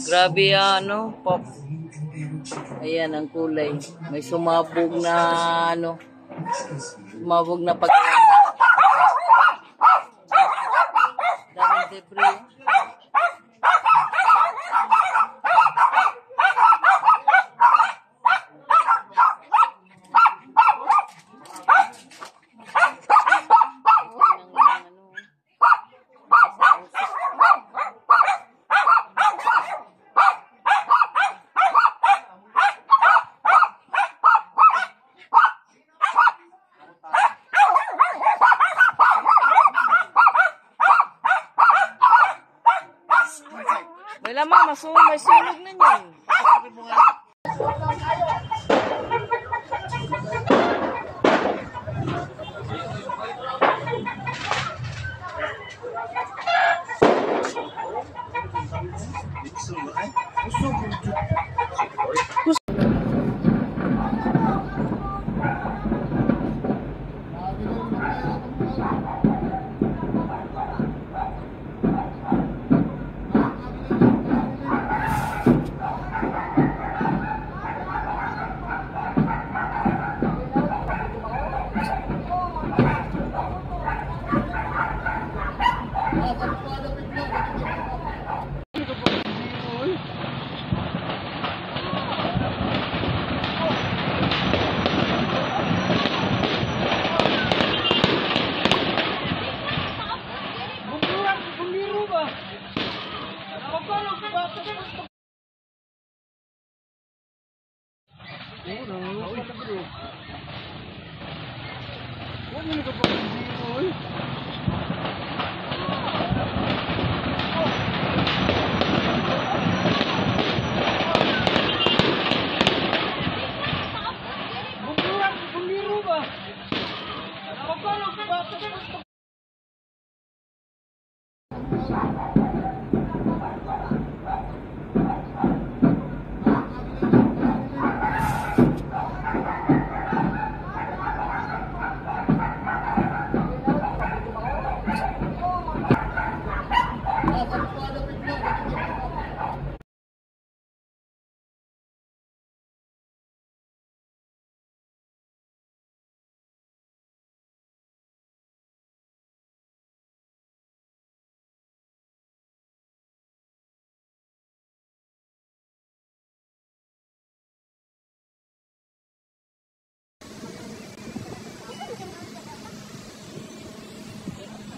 Grabe ano, pop. Ayan ang kulay. May sumabog na ano. Sumabog na pag... Daming debris. May lamang, may sunog na niyan.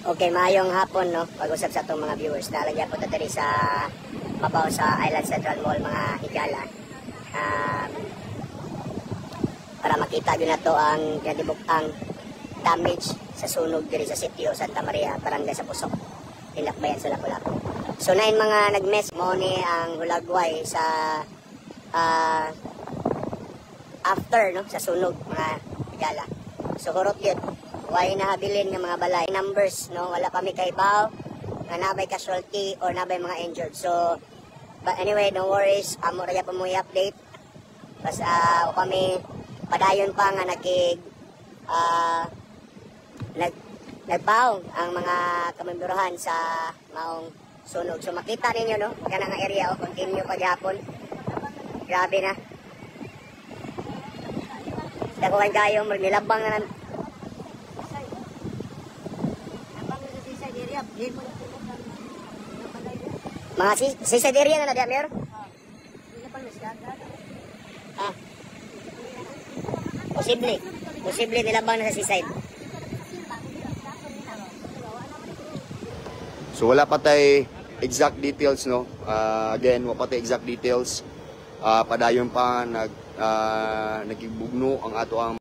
Okay, maayong hapon, no? Pag-usap sa itong mga viewers. Nalagyan po ito diri sa mabaw sa Island Central Mall, mga higala. Para makita nyo na to ang ang damage sa sunog diri sa sitio Santa Maria, Barangay sa Pusok, Tinakbayan sa Lapu-Lapu. So, nain mga nag-mess mo ni ang hulagway sa after, no? Sa sunog, mga higala. So, hurot yun. Way nahabilin ng mga balay numbers, no? Wala kami kay Bao nga nabay casualty or nabay mga injured. So but anyway, no worries, amo ra pa mo i-update. Bas kami padayon pa nga nagbaw ang mga kamemberohan sa maong sunog. So makita ninyo, no, kana nga area o continue pa gyapon. Grabe na. Dakuan kayo nilabang na mga sisad area na na Mayor? Posible nilabang na sa seaside. So wala pa tayo exact details, no? Again, wala pa tayo exact details. Padayon pa nagibugno ang ato ang